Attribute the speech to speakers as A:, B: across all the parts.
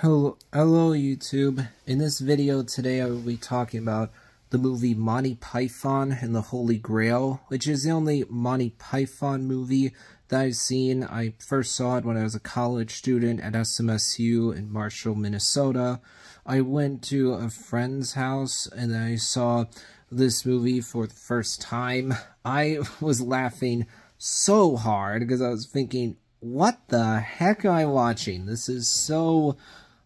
A: Hello YouTube. In this video today I will be talking about the movie Monty Python and the Holy Grail, which is the only Monty Python movie that I've seen. I first saw it when I was a college student at SMSU in Marshall, Minnesota. I went to a friend's house and I saw this movie for the first time. I was laughing so hard because I was thinking, what the heck am I watching? This is so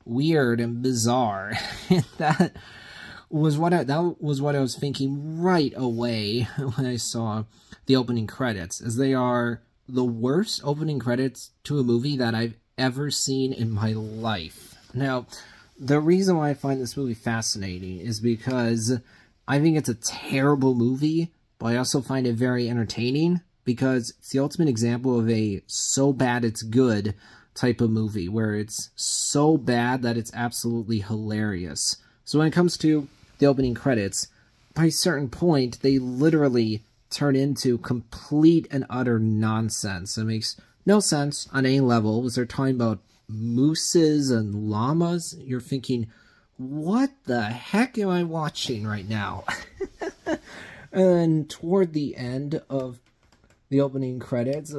A: weird and bizarre. And that was what I was thinking right away when I saw the opening credits, as they are the worst opening credits to a movie that I've ever seen in my life. Now, the reason why I find this movie fascinating is because I think it's a terrible movie, but I also find it very entertaining, because it's the ultimate example of a so bad it's good type of movie, where it's so bad that it's absolutely hilarious. So when it comes to the opening credits, by a certain point, they literally turn into complete and utter nonsense. It makes no sense on any level, as they're talking about mooses and llamas. You're thinking, what the heck am I watching right now? And toward the end of the opening credits,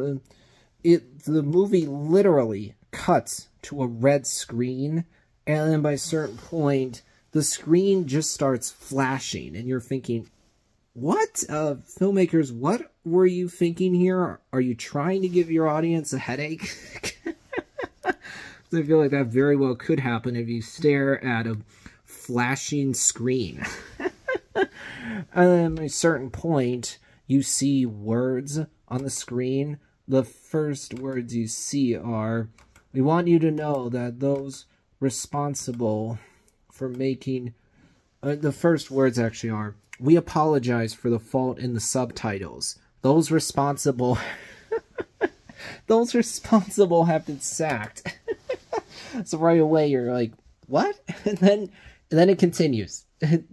A: the movie literally cuts to a red screen, and then by a certain point, the screen just starts flashing, and you're thinking, what? Filmmakers, what were you thinking here? Are you trying to give your audience a headache? I feel like that very well could happen if you stare at a flashing screen. And then at a certain point, you see words on the screen. The first words you see are, we want you to know that those responsible for making... the first words actually are, we apologize for the fault in the subtitles. Those responsible... those responsible have been sacked. So right away you're like, what? And then it continues.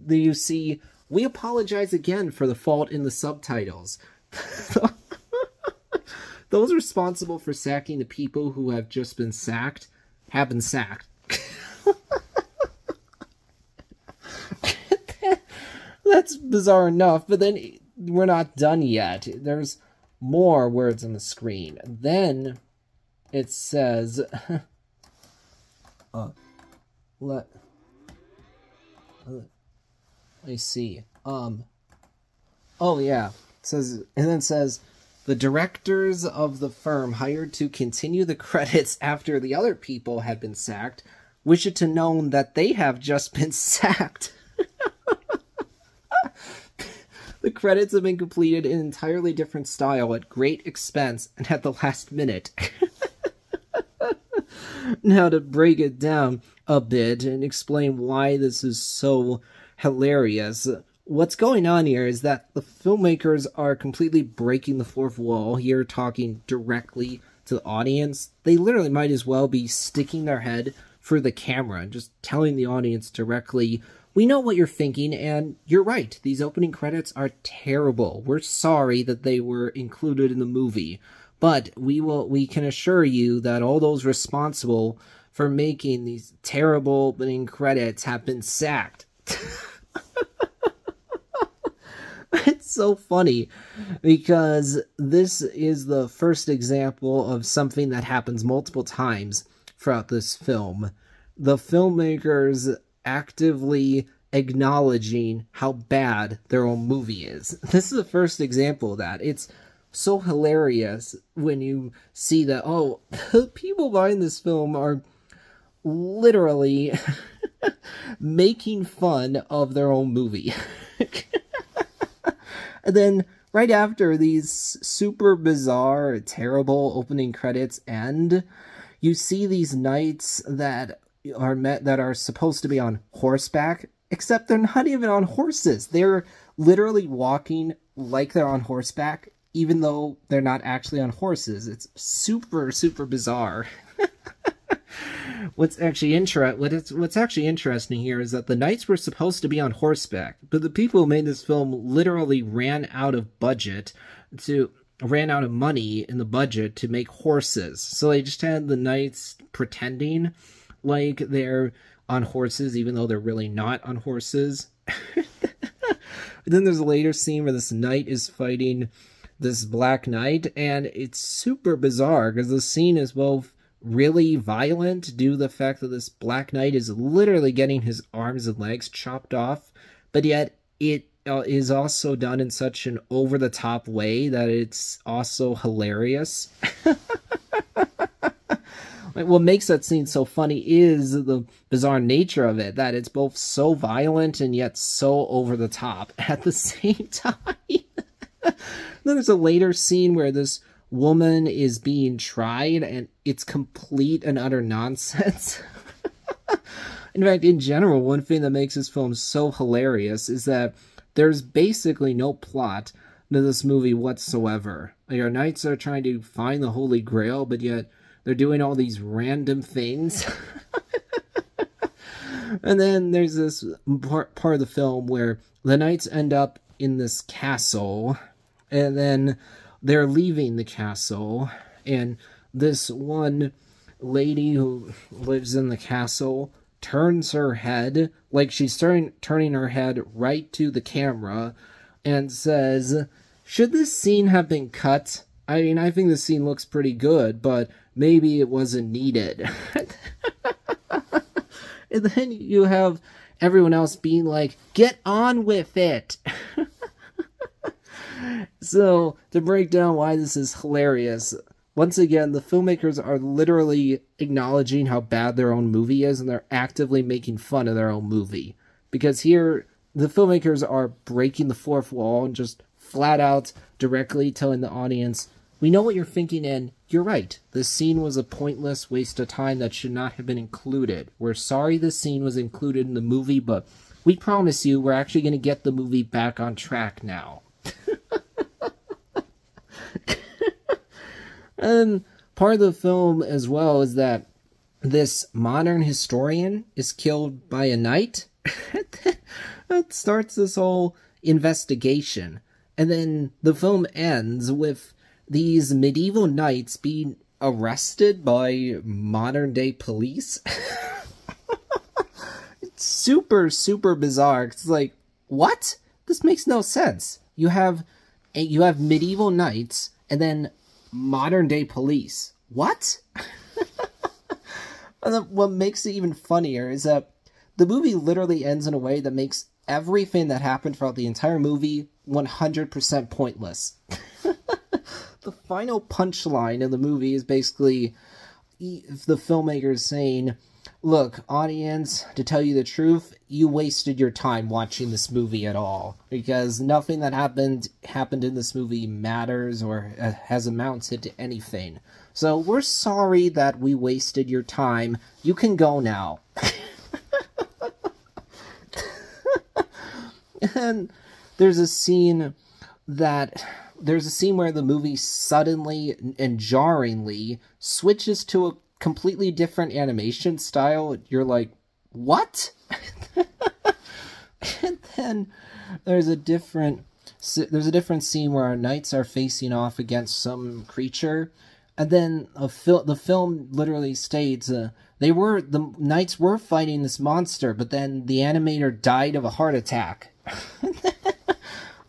A: You see, we apologize again for the fault in the subtitles. Those responsible for sacking the people who have just been sacked have been sacked. That's bizarre enough, but then we're not done yet. There's more words on the screen. Then it says... let me see. Oh yeah. It says, and then it says, the directors of the firm hired to continue the credits after the other people had been sacked wish it to known that they have just been sacked. The credits have been completed in an entirely different style at great expense and at the last minute. Now, to break it down a bit and explain why this is so hilarious, what's going on here is that the filmmakers are completely breaking the fourth wall here, talking directly to the audience. They literally might as well be sticking their head through the camera and just telling the audience directly, we know what you're thinking, and you're right, these opening credits are terrible. We're sorry that they were included in the movie, but we can assure you that all those responsible for making these terrible opening credits have been sacked. It's so funny, because this is the first example of something that happens multiple times throughout this film. The filmmakers actively acknowledging how bad their own movie is. This is the first example of that. It's so hilarious when you see that, oh, people behind this film are literally making fun of their own movie. And then right after these super bizarre, terrible opening credits end, you see these knights that are supposed to be on horseback, except they're not even on horses. They're literally walking like they're on horseback, even though they're not actually on horses. It's super, super bizarre. What's actually interesting here is that the knights were supposed to be on horseback, but the people who made this film literally ran out of money in the budget to make horses. So they just had the knights pretending like they're on horses, even though they're really not on horses. Then there's a later scene where this knight is fighting this Black Knight, and it's super bizarre because the scene is both really violent due to the fact that this Black Knight is literally getting his arms and legs chopped off, but yet it is also done in such an over-the-top way that it's also hilarious. Like, what makes that scene so funny is the bizarre nature of it, that it's both so violent and yet so over the top at the same time. Then there's a later scene where this woman is being tried, and it's complete and utter nonsense. In fact, in general, one thing that makes this film so hilarious is that there's basically no plot to this movie whatsoever. Like, our knights are trying to find the Holy Grail, but yet they're doing all these random things. And then there's this part of the film where the knights end up in this castle, and then they're leaving the castle, and this one lady who lives in the castle turns her head, like she's turning her head right to the camera, and says, "Should this scene have been cut? I mean, I think the scene looks pretty good, but maybe it wasn't needed." And then you have everyone else being like, "Get on with it!" So, to break down why this is hilarious, once again, the filmmakers are literally acknowledging how bad their own movie is, and they're actively making fun of their own movie. Because here, the filmmakers are breaking the fourth wall and just flat out directly telling the audience, "We know what you're thinking, and you're right. This scene was a pointless waste of time that should not have been included. We're sorry this scene was included in the movie, but we promise you we're actually going to get the movie back on track now." And part of the film as well is that this modern historian is killed by a knight. That starts this whole investigation. And then the film ends with these medieval knights being arrested by modern-day police. It's super, super bizarre. It's like, what? This makes no sense. You have medieval knights, and then modern-day police. What? And then what makes it even funnier is that the movie literally ends in a way that makes everything that happened throughout the entire movie 100% pointless. The final punchline in the movie is basically the filmmakers saying, "Look, audience, to tell you the truth, you wasted your time watching this movie at all, because nothing that happened in this movie matters or has amounted to anything. So we're sorry that we wasted your time. You can go now." And there's a scene where the movie suddenly and jarringly switches to a completely different animation style. You're like, what? And then there's a different scene where our knights are facing off against some creature, and then the film literally states the knights were fighting this monster, but then the animator died of a heart attack.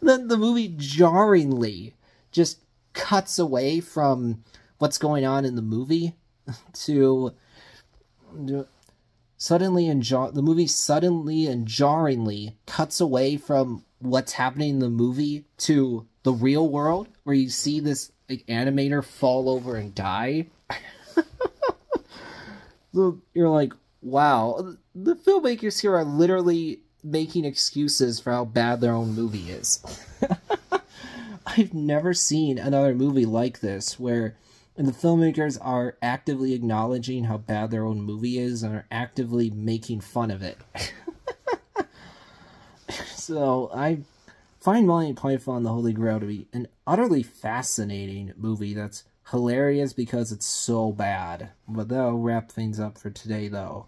A: Then the movie jarringly just cuts away from what's going on in the movie to the movie suddenly and jarringly cuts away from what's happening in the movie to the real world, where you see this animator fall over and die. So you're like, wow, the filmmakers here are literally making excuses for how bad their own movie is. I've never seen another movie like this, where the filmmakers are actively acknowledging how bad their own movie is and are actively making fun of it. So, I find Monty Python the Holy Grail to be an utterly fascinating movie that's hilarious because it's so bad. But that'll wrap things up for today, though.